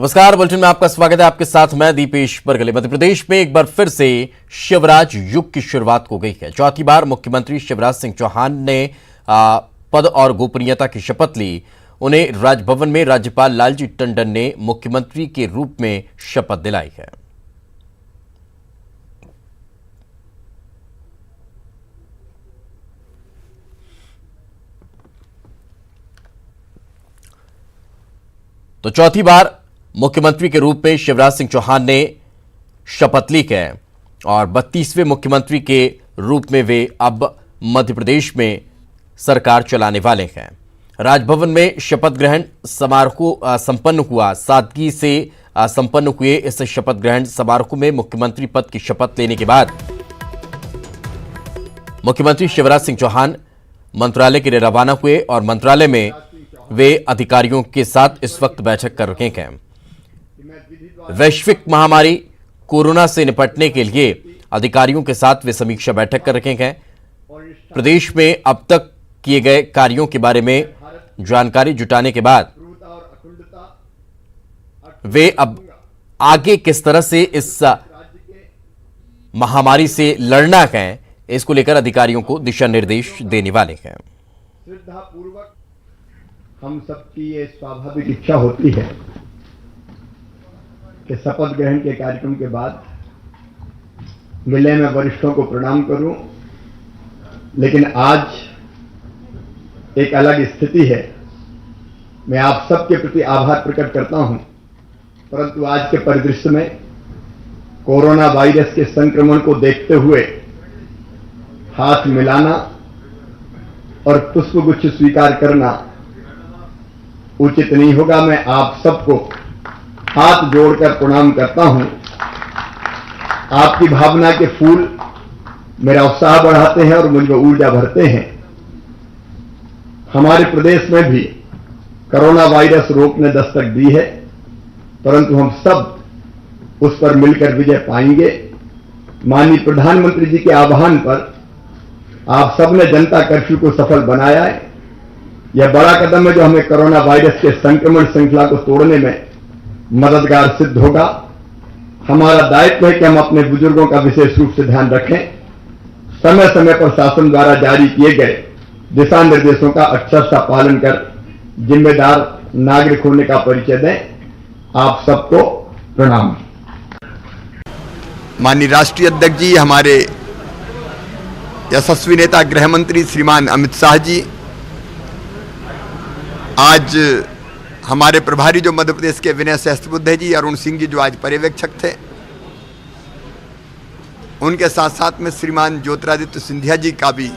नमस्कार, बुलेटिन में आपका स्वागत है। आपके साथ मैं दीपेश परगले। मध्य प्रदेश में एक बार फिर से शिवराज युग की शुरुआत हो गई है। चौथी बार मुख्यमंत्री शिवराज सिंह चौहान ने पद और गोपनीयता की शपथ ली। उन्हें राजभवन में राज्यपाल लालजी टंडन ने मुख्यमंत्री के रूप में शपथ दिलाई है। तो चौथी बार मुख्यमंत्री के रूप में शिवराज सिंह चौहान ने शपथ ली है और 32वें मुख्यमंत्री के रूप में वे अब मध्य प्रदेश में सरकार चलाने वाले हैं। राजभवन में शपथ ग्रहण समारोह संपन्न हुआ। सादगी से संपन्न हुए इस शपथ ग्रहण समारोह में मुख्यमंत्री पद की शपथ लेने के बाद मुख्यमंत्री शिवराज सिंह चौहान मंत्रालय के लिए रवाना हुए और मंत्रालय में वे अधिकारियों के साथ इस वक्त बैठक कर रहे हैं। वैश्विक महामारी कोरोना से निपटने के लिए अधिकारियों के साथ वे समीक्षा बैठक कर रहे हैं। प्रदेश में अब तक किए गए कार्यों के बारे में जानकारी जुटाने के बाद वे अब आगे किस तरह से इस महामारी से लड़ना है, इसको लेकर अधिकारियों को दिशा निर्देश देने वाले हैं। श्रद्धापूर्वक हम सबकी ये स्वाभाविक इच्छा होती है कि शपथ ग्रहण के कार्यक्रम के बाद मिले मैं वरिष्ठों को प्रणाम करूं, लेकिन आज एक अलग स्थिति है। मैं आप सबके प्रति आभार प्रकट करता हूं, परंतु आज के परिदृश्य में कोरोना वायरस के संक्रमण को देखते हुए हाथ मिलाना और पुष्पगुच्छ स्वीकार करना उचित नहीं होगा। मैं आप सबको हाथ जोड़कर प्रणाम करता हूं। आपकी भावना के फूल मेरा उत्साह बढ़ाते हैं और मुझ में ऊर्जा भरते हैं। हमारे प्रदेश में भी कोरोना वायरस रोग ने दस्तक दी है, परंतु हम सब उस पर मिलकर विजय पाएंगे। माननीय प्रधानमंत्री जी के आह्वान पर आप सबने जनता कर्फ्यू को सफल बनाया है। यह बड़ा कदम है जो हमें कोरोना वायरस के संक्रमण श्रृंखला को तोड़ने में मददगार सिद्ध होगा। हमारा दायित्व है कि हम अपने बुजुर्गों का विशेष रूप से ध्यान रखें। समय समय पर शासन द्वारा जारी किए गए दिशा निर्देशों का अक्षरशः पालन कर जिम्मेदार नागरिक होने का परिचय दें। आप सबको प्रणाम। माननीय राष्ट्रीय अध्यक्ष जी, हमारे यशस्वी नेता गृह मंत्री श्रीमान अमित शाह जी, आज हमारे प्रभारी जो मध्य प्रदेश के विनय सहस्त्रबुद्धे जी, अरुण सिंह जी जो आज पर्यवेक्षक थे, उनके साथ साथ में श्रीमान ज्योतिरादित्य सिंधिया जी का भी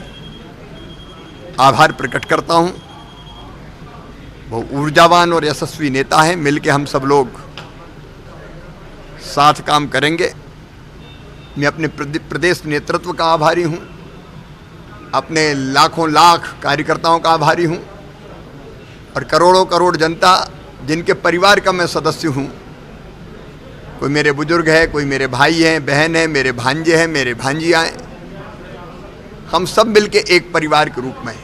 आभार प्रकट करता हूं। वो ऊर्जावान और यशस्वी नेता हैं। मिलकर हम सब लोग साथ काम करेंगे। मैं अपने प्रदेश नेतृत्व का आभारी हूं, अपने लाखों लाख कार्यकर्ताओं का आभारी हूं और करोड़ों करोड़ जनता जिनके परिवार का मैं सदस्य हूं। कोई मेरे बुजुर्ग है, कोई मेरे भाई हैं, बहन है, मेरे भांजे हैं, मेरे भांजियाँ हैं। हम सब मिलके एक परिवार के रूप में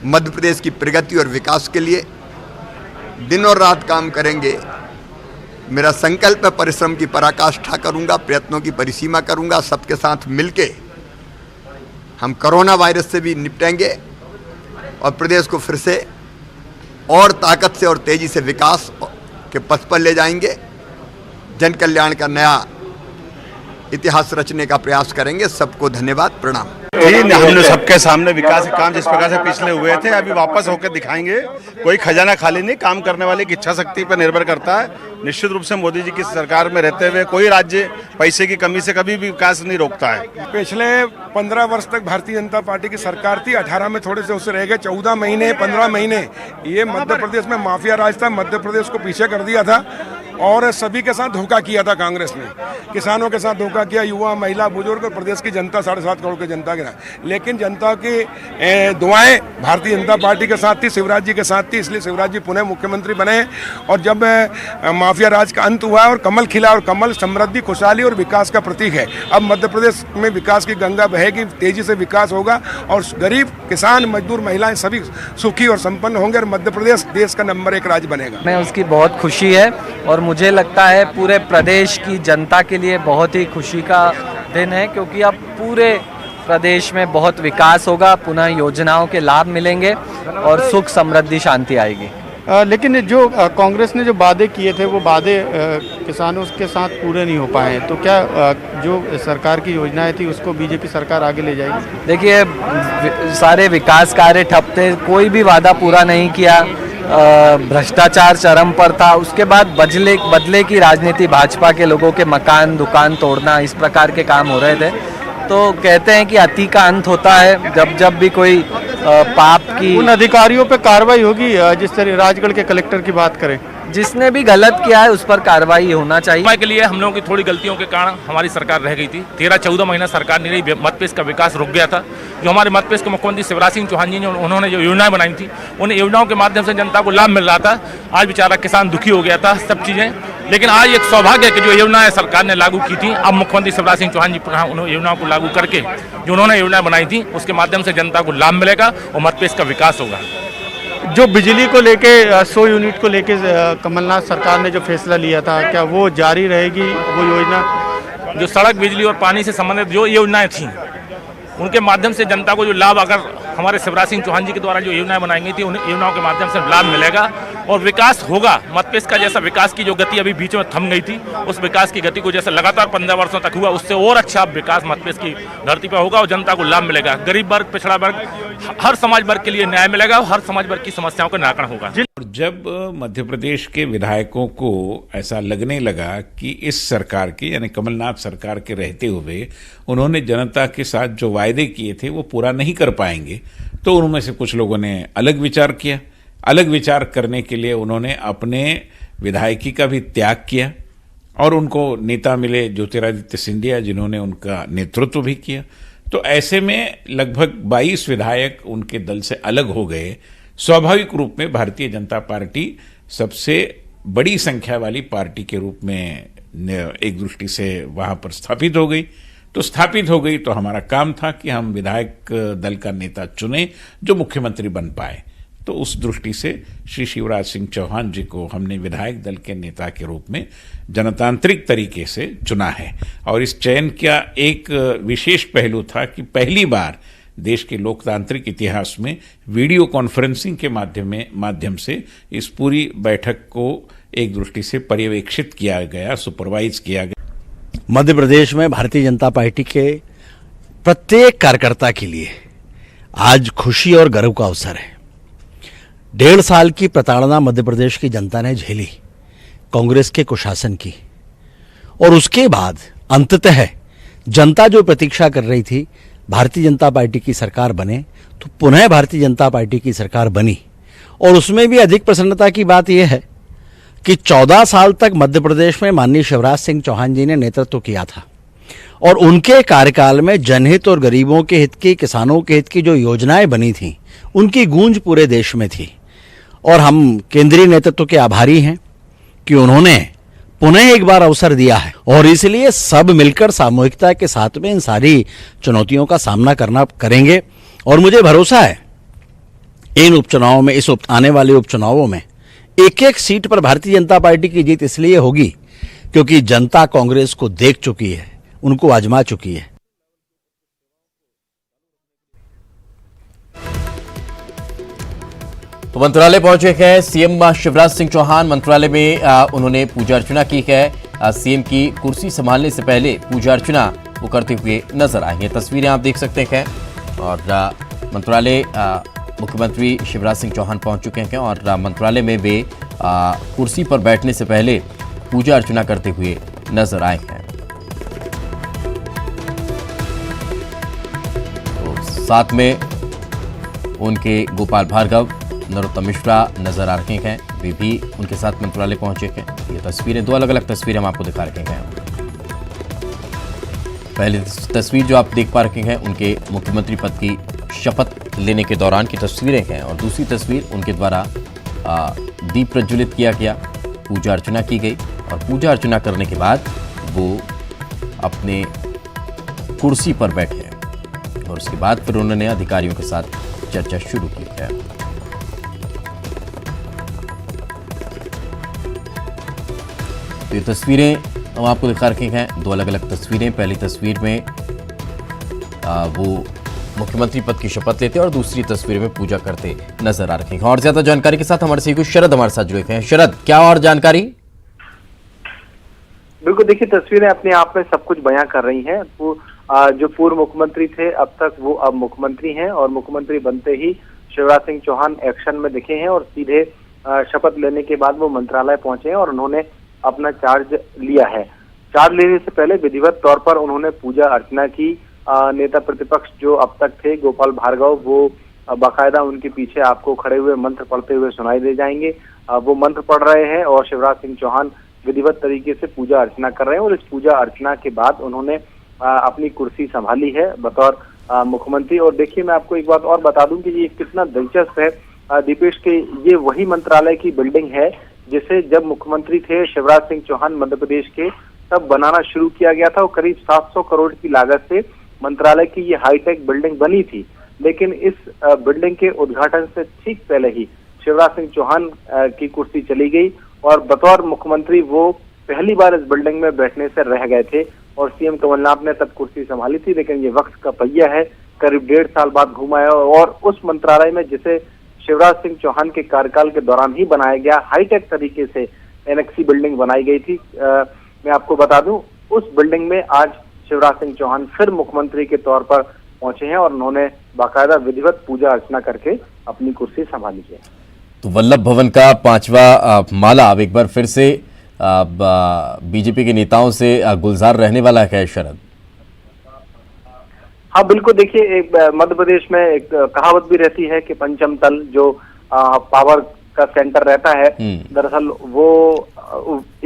मध्य प्रदेश की प्रगति और विकास के लिए दिन और रात काम करेंगे। मेरा संकल्प है, परिश्रम की पराकाष्ठा करूंगा, प्रयत्नों की परिसीमा करूंगा। सबके साथ मिलके हम कोरोना वायरस से भी निपटेंगे और प्रदेश को फिर से और ताकत से और तेजी से विकास के पथ पर ले जाएंगे। जन कल्याण का नया इतिहास रचने का प्रयास करेंगे। सबको धन्यवाद, प्रणाम। जी, हमने सबके सामने विकास के काम जिस प्रकार से पिछले हुए थे अभी वापस होकर दिखाएंगे। कोई खजाना खाली नहीं, काम करने वाले की इच्छा शक्ति पर निर्भर करता है। निश्चित रूप से मोदी जी की सरकार में रहते हुए कोई राज्य पैसे की कमी से कभी भी विकास नहीं रोकता है। पिछले 15 वर्ष तक भारतीय जनता पार्टी की सरकार थी। 18 में थोड़े से उससे रह गए। 14 महीने 15 महीने ये मध्य प्रदेश में माफिया राज था। मध्य प्रदेश को पीछे कर दिया था और सभी के साथ धोखा किया था कांग्रेस ने। किसानों के साथ धोखा किया, युवा, महिला, बुजुर्ग और प्रदेश की जनता, 7.5 करोड़ की जनता के साथ। लेकिन जनता की दुआएं भारतीय जनता पार्टी के साथ थी, शिवराज जी के साथ थी, इसलिए शिवराज जी पुनः मुख्यमंत्री बने। और जब माफिया राज का अंत हुआ और कमल खिला, और कमल समृद्धि, खुशहाली और विकास का प्रतीक है। अब मध्य प्रदेश में विकास की गंगा बहेगी, तेजी से विकास होगा और गरीब, किसान, मजदूर, महिलाएं सभी सुखी और संपन्न होंगे और मध्य प्रदेश देश का नंबर 1 राज्य बनेगा। मैं उसकी बहुत खुशी है और मुझे लगता है पूरे प्रदेश की जनता के लिए बहुत ही खुशी का दिन है, क्योंकि अब पूरे प्रदेश में बहुत विकास होगा, पुनः योजनाओं के लाभ मिलेंगे और सुख, समृद्धि, शांति आएगी। लेकिन जो कांग्रेस ने जो वादे किए थे वो वादे किसानों के साथ पूरे नहीं हो पाए, तो क्या जो सरकार की योजनाएं थी उसको बीजेपी सरकार आगे ले जाएगी? देखिए, सारे विकास कार्य ठप थे, कोई भी वादा पूरा नहीं किया, भ्रष्टाचार चरम पर था। उसके बाद बदले की राजनीति, भाजपा के लोगों के मकान दुकान तोड़ना, इस प्रकार के काम हो रहे थे। तो कहते हैं कि अति का अंत होता है। जब भी कोई पाप की, उन अधिकारियों पे कार्रवाई होगी जिस तरह राजगढ़ के कलेक्टर की बात करें, जिसने भी गलत किया है उस पर कार्रवाई होना चाहिए। के लिए हम लोगों की थोड़ी गलतियों के कारण हमारी सरकार रह गई थी। 13-14 महीना सरकार नहीं रही, मध्यप्रदेश का विकास रुक गया था। जो हमारे मध्यप्रदेश के मुख्यमंत्री शिवराज सिंह चौहान जी ने उन्होंने जो योजनाएं बनाई थी, उन योजनाओं के माध्यम से जनता को लाभ मिल रहा था। आज बेचारा किसान दुखी हो गया था, सब चीज़ें। लेकिन आज एक सौभाग्य है कि जो योजनाएं सरकार ने लागू की थी, अब मुख्यमंत्री शिवराज सिंह चौहान जी पुनः उन योजनाओं को लागू करके जो उन्होंने योजनाएं बनाई थी उसके माध्यम से जनता को लाभ मिलेगा और मध्यप्रदेश का विकास होगा। जो बिजली को लेके 100 यूनिट को लेके कमलनाथ सरकार ने जो फैसला लिया था, क्या वो जारी रहेगी वो योजना? जो सड़क, बिजली और पानी से संबंधित जो योजनाएं थी, उनके माध्यम से जनता को जो लाभ, अगर हमारे शिवराज सिंह चौहान जी के द्वारा जो योजनाएं बनाई गई थी, उन योजनाओं के माध्यम से लाभ मिलेगा और विकास होगा। मध्यप्रदेश का जैसा विकास की जो गति अभी बीच में थम गई थी, उस विकास की गति को जैसे लगातार 15 वर्षों तक हुआ, उससे और अच्छा विकास मध्यप्रदेश की धरती पर होगा और जनता को लाभ मिलेगा। गरीब वर्ग, पिछड़ा वर्ग, हर समाज वर्ग के लिए न्याय मिलेगा और हर समाज वर्ग की समस्याओं का निराकरण होगा। जब मध्य प्रदेश के विधायकों को ऐसा लगने लगा कि इस सरकार के, यानी कमलनाथ सरकार के रहते हुए उन्होंने जनता के साथ जो वायदे किए थे वो पूरा नहीं कर पाएंगे, तो उनमें से कुछ लोगों ने अलग विचार किया। अलग विचार करने के लिए उन्होंने अपने विधायकी का भी त्याग किया और उनको नेता मिले ज्योतिरादित्य सिंधिया, जिन्होंने उनका नेतृत्व भी किया। तो ऐसे में लगभग 22 विधायक उनके दल से अलग हो गए। स्वाभाविक रूप में भारतीय जनता पार्टी सबसे बड़ी संख्या वाली पार्टी के रूप में एक दृष्टि से वहां पर स्थापित हो गई। तो स्थापित हो गई तो हमारा काम था कि हम विधायक दल का नेता चुने जो मुख्यमंत्री बन पाए। तो उस दृष्टि से श्री शिवराज सिंह चौहान जी को हमने विधायक दल के नेता के रूप में जनतांत्रिक तरीके से चुना है। और इस चयन का एक विशेष पहलू था कि पहली बार देश के लोकतांत्रिक इतिहास में वीडियो कॉन्फ्रेंसिंग के माध्यम से इस पूरी बैठक को एक दृष्टि से पर्यवेक्षित किया गया, सुपरवाइज किया गया। मध्य प्रदेश में भारतीय जनता पार्टी के प्रत्येक कार्यकर्ता के लिए आज खुशी और गर्व का अवसर है। 1.5 साल की प्रताड़ना मध्य प्रदेश की जनता ने झेली, कांग्रेस के कुशासन की, और उसके बाद अंततः जनता जो प्रतीक्षा कर रही थी भारतीय जनता पार्टी की सरकार बने, तो पुनः भारतीय जनता पार्टी की सरकार बनी। और उसमें भी अधिक प्रसन्नता की बात यह है कि 14 साल तक मध्य प्रदेश में माननीय शिवराज सिंह चौहान जी ने नेतृत्व किया था और उनके कार्यकाल में जनहित और गरीबों के हित की, किसानों के हित की जो योजनाएं बनी थी, उनकी गूंज पूरे देश में थी। और हम केंद्रीय नेतृत्व के आभारी हैं कि उन्होंने पुनः एक बार अवसर दिया है और इसलिए सब मिलकर सामूहिकता के साथ में इन सारी चुनौतियों का सामना करेंगे। और मुझे भरोसा है इन उपचुनावों में, आने वाले उपचुनावों में एक एक सीट पर भारतीय जनता पार्टी की जीत इसलिए होगी क्योंकि जनता कांग्रेस को देख चुकी है, उनको आजमा चुकी है। तो मंत्रालय पहुंचे हैं सीएम शिवराज सिंह चौहान। मंत्रालय में उन्होंने पूजा अर्चना की है। सीएम की कुर्सी संभालने से पहले पूजा अर्चना वो करते हुए नजर आएंगे। तस्वीरें आप देख सकते हैं। और मंत्रालय मुख्यमंत्री शिवराज सिंह चौहान पहुंच चुके हैं और मंत्रालय में वे कुर्सी पर बैठने से पहले पूजा अर्चना करते हुए नजर आए हैं। तो साथ में उनके गोपाल भार्गव, नरोत्तम मिश्रा नजर आ रहे हैं। वे भी उनके साथ मंत्रालय पहुंचे हैं। ये तस्वीरें, दो अलग अलग तस्वीरें हम आपको दिखा रहे हैं। पहली तस्वीर जो आप देख पा रहे हैं उनके मुख्यमंत्री पद की शपथ लेने के दौरान की तस्वीरें हैं, और दूसरी तस्वीर उनके द्वारा दीप प्रज्वलित किया गया, पूजा अर्चना की गई, और पूजा अर्चना करने के बाद वो अपने कुर्सी पर बैठे हैं और उसके बाद फिर उन्होंने अधिकारियों के साथ चर्चा शुरू की है। तो ये तस्वीरें हम आपको दिखा रखे हैं, दो अलग अलग तस्वीरें। पहली तस्वीर में वो मुख्यमंत्री पद की शपथ लेते हैं और दूसरी तस्वीर में पूजा करते नजर आ रहे हैं। और ज्यादा जानकारी के साथ हमारे सहयोगी शरद हमारे साथ जुड़े हैं। शरद, क्या और जानकारी? बिल्कुल, देखिए तस्वीरें अपने आप में सब कुछ बयां कर रही हैं। जो पूर्व मुख्यमंत्री थे अब तक, वो अब मुख्यमंत्री हैं, और मुख्यमंत्री बनते ही शिवराज सिंह चौहान एक्शन में दिखे हैं और सीधे शपथ लेने के बाद वो मंत्रालय पहुंचे हैं और उन्होंने अपना चार्ज लिया है। चार्ज लेने से पहले विधिवत तौर पर उन्होंने पूजा अर्चना की। नेता प्रतिपक्ष जो अब तक थे गोपाल भार्गव, वो बाकायदा उनके पीछे आपको खड़े हुए मंत्र पढ़ते हुए सुनाई दे जाएंगे। वो मंत्र पढ़ रहे हैं और शिवराज सिंह चौहान विधिवत तरीके से पूजा अर्चना कर रहे हैं, और इस पूजा अर्चना के बाद उन्होंने अपनी कुर्सी संभाली है बतौर मुख्यमंत्री। और देखिए, मैं आपको एक बात और बता दूं कि ये कितना दिलचस्प है दीपेश के, ये वही मंत्रालय की बिल्डिंग है जिसे जब मुख्यमंत्री थे शिवराज सिंह चौहान मध्य प्रदेश के, तब बनाना शुरू किया गया था और करीब 700 करोड़ की लागत से मंत्रालय की ये हाईटेक बिल्डिंग बनी थी। लेकिन इस बिल्डिंग के उद्घाटन से ठीक पहले ही शिवराज सिंह चौहान की कुर्सी चली गई और बतौर मुख्यमंत्री वो पहली बार इस बिल्डिंग में बैठने से रह गए थे, और सीएम कमलनाथ ने तब कुर्सी संभाली थी। लेकिन ये वक्त का पहिया है, करीब 1.5 साल बाद घूम आया, और उस मंत्रालय में जिसे शिवराज सिंह चौहान के कार्यकाल के दौरान ही बनाया गया, हाईटेक तरीके से एनेक्सी बिल्डिंग बनाई गई थी। मैं आपको बता दूं, उस बिल्डिंग में आज शिवराज सिंह चौहान फिर मुख्यमंत्री के तौर पर पहुंचे हैं और उन्होंने बाकायदा विधिवत पूजा अर्चना करके अपनी कुर्सी संभाली है। तो वल्लभ भवन का 5वां माला अब एक बार फिर से बीजेपी के नेताओं से गुलजार रहने वाला है शरद? हाँ बिल्कुल, देखिए एक मध्य प्रदेश में एक कहावत भी रहती है कि पंचम तल जो पावर का सेंटर रहता है, दरअसल वो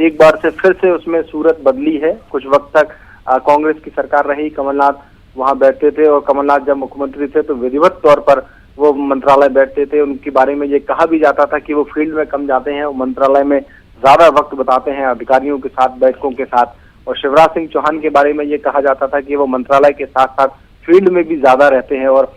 एक बार से फिर से उसमें सूरत बदली है। कुछ वक्त तक कांग्रेस की सरकार रही, कमलनाथ वहां बैठते थे, और कमलनाथ जब मुख्यमंत्री थे तो विधिवत तौर पर वो मंत्रालय बैठते थे। उनके बारे में ये कहा भी जाता था कि वो फील्ड में कम जाते हैं, वो मंत्रालय में ज्यादा वक्त बताते हैं अधिकारियों के साथ, बैठकों के साथ। और शिवराज सिंह चौहान के बारे में ये कहा जाता था कि वो मंत्रालय के साथ साथ फील्ड में भी ज्यादा रहते हैं। और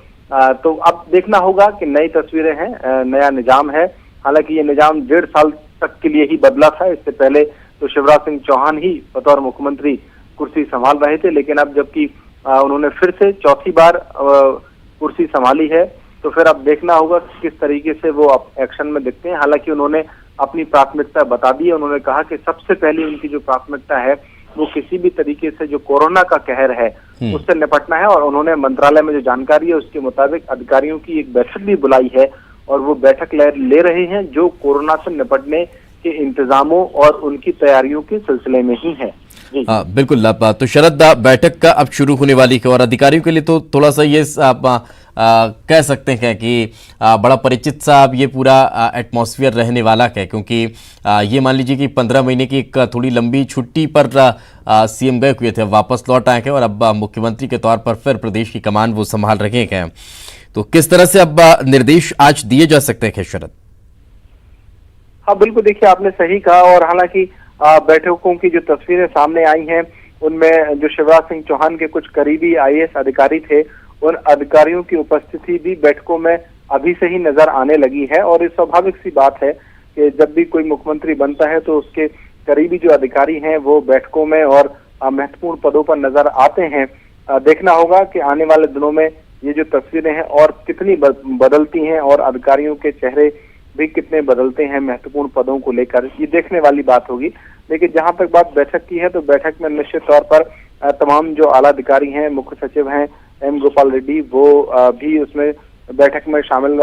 तो अब देखना होगा कि नई तस्वीरें हैं, नया निजाम है। हालांकि ये निजाम 1.5 साल तक के लिए ही बदला था, इससे पहले तो शिवराज सिंह चौहान ही बतौर मुख्यमंत्री कुर्सी संभाल रहे थे। लेकिन अब जबकि उन्होंने फिर से चौथी बार कुर्सी संभाली है, तो फिर अब देखना होगा किस तरीके से वो अब एक्शन में दिखते हैं। हालांकि उन्होंने अपनी प्राथमिकता बता दी है। उन्होंने कहा कि सबसे पहले उनकी जो प्राथमिकता है वो किसी भी तरीके से जो कोरोना का कहर है उससे निपटना है, और उन्होंने मंत्रालय में जो जानकारी है उसके मुताबिक अधिकारियों की एक बैठक भी बुलाई है, और वो बैठक ले रहे हैं जो कोरोना से निपटने के इंतजामों और उनकी तैयारियों के सिलसिले में ही है। बिल्कुल। तो शरद, बैठक का अब शुरू होने वाली है और अधिकारियों के लिए तो थोड़ा सा ये कह सकते हैं कि बड़ा परिचित सा अब ये पूरा एटमॉस्फेयर रहने वाला है, क्योंकि ये मान लीजिए कि 15 महीने की एक थोड़ी लंबी छुट्टी पर सीएम गए हुए थे, वापस लौट आए हैं और अब मुख्यमंत्री के तौर पर फिर प्रदेश की कमान वो संभाल रहे हैं। तो किस तरह से अब निर्देश आज दिए जा सकते हैं शरद? हाँ बिल्कुल, देखिए आपने सही कहा। और हालांकि बैठकों की जो तस्वीरें सामने आई हैं उनमें जो शिवराज सिंह चौहान के कुछ करीबी आईएएस अधिकारी थे, उन अधिकारियों की उपस्थिति भी बैठकों में अभी से ही नजर आने लगी है। और ये स्वाभाविक सी बात है कि जब भी कोई मुख्यमंत्री बनता है तो उसके करीबी जो अधिकारी हैं वो बैठकों में और महत्वपूर्ण पदों पर नजर आते हैं। देखना होगा कि आने वाले दिनों में ये जो तस्वीरें हैं और कितनी बदलती हैं और अधिकारियों के चेहरे भी कितने बदलते हैं महत्वपूर्ण पदों को लेकर, ये देखने वाली बात होगी। लेकिन जहां तक बात बैठक की है तो बैठक में निश्चित तौर पर तमाम जो आला अधिकारी हैं, मुख्य सचिव हैं एम गोपाल रेड्डी, वो भी उसमें बैठक में शामिल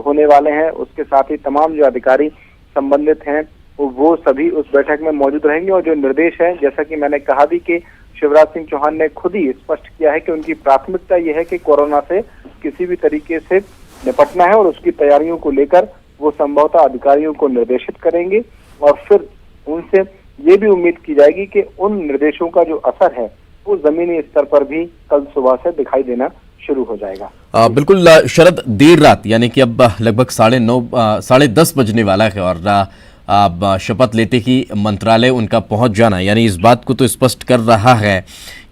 होने वाले हैं। उसके साथ ही तमाम जो अधिकारी संबंधित हैं वो सभी उस बैठक में मौजूद रहेंगे। और जो निर्देश है, जैसा कि मैंने कहा भी कि शिवराज सिंह चौहान ने खुद ही स्पष्ट किया है कि उनकी प्राथमिकता यह है कि कोरोना से किसी भी तरीके से निपटना है और उसकी तैयारियों को लेकर वो संभवतः अधिकारियों को निर्देशित करेंगे और फिर उनसे ये भी उम्मीद की जाएगी कि उन निर्देशों का जो असर है वो जमीनी स्तर पर भी कल सुबह से दिखाई देना शुरू हो जाएगा। बिल्कुल शरद, देर रात यानी कि अब लगभग 9:30 10:30 बजने वाला है और अब शपथ लेते ही मंत्रालय उनका पहुंच जाना यानी इस बात को तो स्पष्ट कर रहा है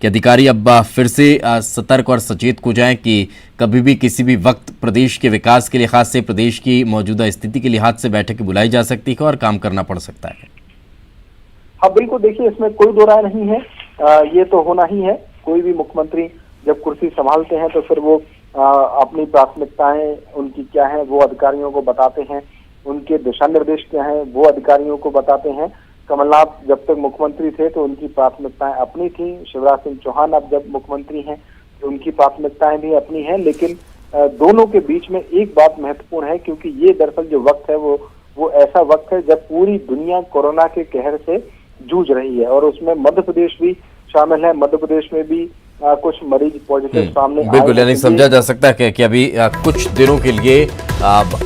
कि अधिकारी अब फिर से सतर्क और सचेत हो जाएं कि कभी भी किसी भी वक्त प्रदेश के विकास के लिहाज से, प्रदेश की मौजूदा स्थिति के लिहाज से बैठकें बुलाई जा सकती है और काम करना पड़ सकता है। हाँ बिल्कुल, देखिए इसमें कोई दो राय नहीं है, ये तो होना ही है। कोई भी मुख्यमंत्री जब कुर्सी संभालते हैं तो फिर वो अपनी प्राथमिकताएं उनकी क्या है वो अधिकारियों को बताते हैं, उनके दिशा निर्देश क्या हैं वो अधिकारियों को बताते हैं। कमलनाथ जब तक मुख्यमंत्री थे तो उनकी प्राथमिकताएं अपनी थी, शिवराज सिंह चौहान अब जब मुख्यमंत्री हैं तो उनकी प्राथमिकताएं भी अपनी हैं, लेकिन दोनों के बीच में एक बात महत्वपूर्ण है, क्योंकि ये दरअसल जो वक्त है वो ऐसा वक्त है जब पूरी दुनिया कोरोना के कहर से जूझ रही है और उसमें मध्य प्रदेश भी शामिल है। मध्य प्रदेश में भी कुछ मरीज पॉजिटिव सामने आए। बिल्कुल, यानी समझा जा सकता है कि अभी कुछ दिनों के लिए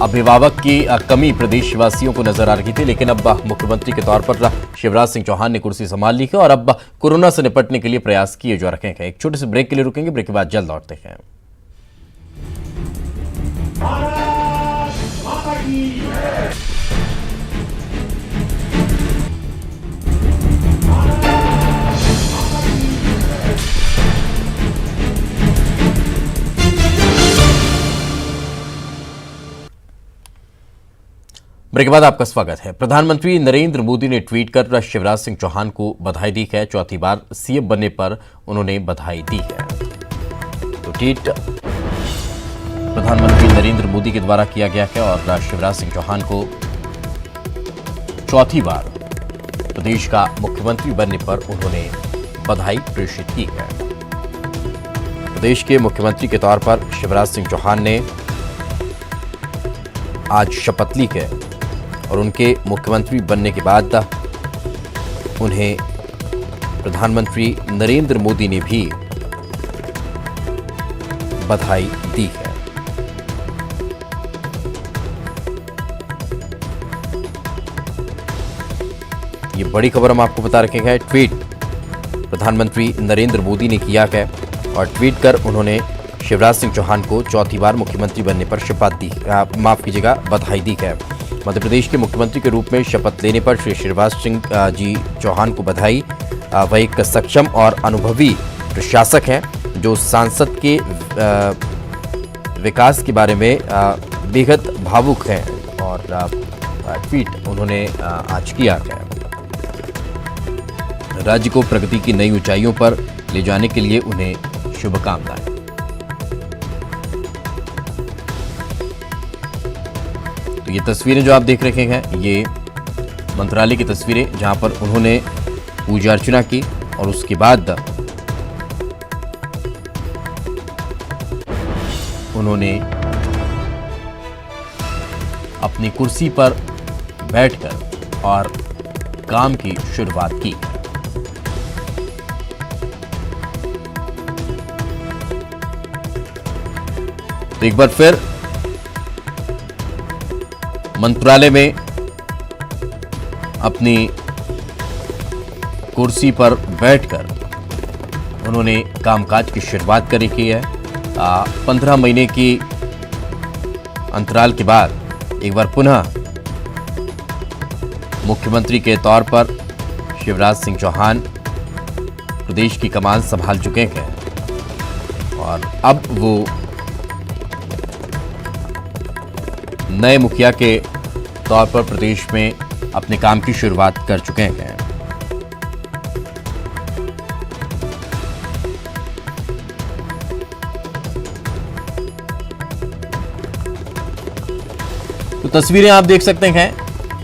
अभिभावक की कमी प्रदेशवासियों को नजर आ रही थी, लेकिन अब मुख्यमंत्री के तौर पर शिवराज सिंह चौहान ने कुर्सी संभाल ली है और अब कोरोना से निपटने के लिए प्रयास किए जा रहे हैं। एक छोटे से ब्रेक के लिए रुकेंगे, ब्रेक के बाद जल्द लौटते हैं। ब्रेक के बाद आपका स्वागत है। प्रधानमंत्री नरेंद्र मोदी ने ट्वीट कर शिवराज सिंह चौहान को बधाई दी है। चौथी बार सीएम बनने पर उन्होंने बधाई दी है। तो ट्वीट प्रधानमंत्री नरेंद्र मोदी के द्वारा किया गया है और शिवराज सिंह चौहान को चौथी बार प्रदेश का मुख्यमंत्री बनने पर उन्होंने बधाई प्रेषित की है। प्रदेश के मुख्यमंत्री के तौर पर शिवराज सिंह चौहान ने आज शपथ ली है और उनके मुख्यमंत्री बनने के बाद उन्हें प्रधानमंत्री नरेंद्र मोदी ने भी बधाई दी है। ये बड़ी खबर हम आपको बता रखे हैं। ट्वीट प्रधानमंत्री नरेंद्र मोदी ने किया है और ट्वीट कर उन्होंने शिवराज सिंह चौहान को चौथी बार मुख्यमंत्री बनने पर शपथ दी, माफ कीजिएगा, बधाई दी है। मध्य प्रदेश के मुख्यमंत्री के रूप में शपथ लेने पर श्री शिवराज सिंह जी चौहान को बधाई। वह एक सक्षम और अनुभवी प्रशासक हैं जो सांसद के विकास के बारे में बेहद भावुक हैं और ट्वीट उन्होंने आज किया है। राज्य को प्रगति की नई ऊंचाइयों पर ले जाने के लिए उन्हें शुभकामनाएं। तो ये तस्वीरें जो आप देख रहे हैं ये मंत्रालय की तस्वीरें, जहां पर उन्होंने पूजा अर्चना की और उसके बाद उन्होंने अपनी कुर्सी पर बैठकर और काम की शुरुआत की। तो एक बार फिर मंत्रालय में अपनी कुर्सी पर बैठकर उन्होंने कामकाज की शुरुआत करी की है। 15 महीने की अंतराल के बाद एक बार पुनः मुख्यमंत्री के तौर पर शिवराज सिंह चौहान प्रदेश की कमान संभाल चुके हैं और अब वो नए मुखिया के तौर पर प्रदेश में अपने काम की शुरुआत कर चुके हैं। तो तस्वीरें आप देख सकते हैं।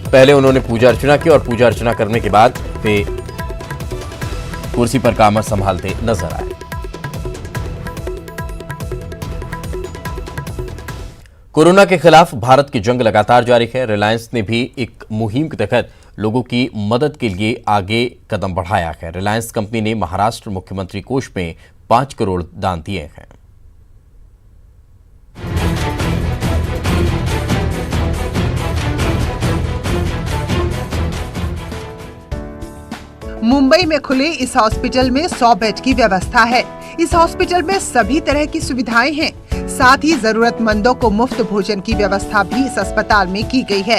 पहले उन्होंने पूजा अर्चना की और पूजा अर्चना करने के बाद वे कुर्सी पर काम संभालते नजर आए। कोरोना के खिलाफ भारत की जंग लगातार जारी है। रिलायंस ने भी एक मुहिम के तहत लोगों की मदद के लिए आगे कदम बढ़ाया है। रिलायंस कंपनी ने महाराष्ट्र मुख्यमंत्री कोष में 5 करोड़ दान दिए हैं। मुंबई में खुले इस हॉस्पिटल में 100 बेड की व्यवस्था है। इस हॉस्पिटल में सभी तरह की सुविधाएं हैं। साथ ही जरूरतमंदों को मुफ्त भोजन की व्यवस्था भी इस अस्पताल में की गई है।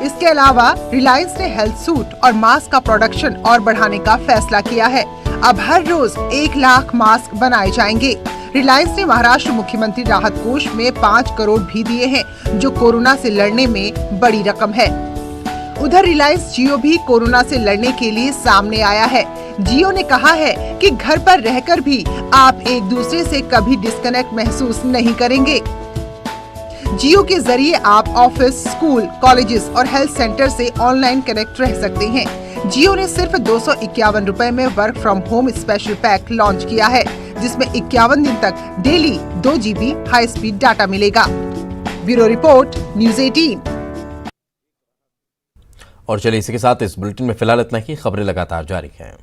इसके अलावा रिलायंस ने हेल्थ सूट और मास्क का प्रोडक्शन और बढ़ाने का फैसला किया है। अब हर रोज 1 लाख मास्क बनाए जाएंगे। रिलायंस ने महाराष्ट्र मुख्यमंत्री राहत कोष में 5 करोड़ भी दिए हैं, जो कोरोना से लड़ने में बड़ी रकम है। उधर रिलायंस जियो भी कोरोना से लड़ने के लिए सामने आया है। जियो ने कहा है कि घर पर रहकर भी आप एक दूसरे से कभी डिस्कनेक्ट महसूस नहीं करेंगे। जियो के जरिए आप ऑफिस, स्कूल, कॉलेजेस और हेल्थ सेंटर से ऑनलाइन कनेक्ट रह सकते हैं। जियो ने सिर्फ 251 रुपए में work from home special pack launch किया है, जिसमें 51 दिन तक daily 2 GB high speed data मिलेगा। Bureau report, news 18। और चलिए इसी के साथ इस बुलेटिन में फिलहाल इतना ही। खबरें लगातार जारी हैं।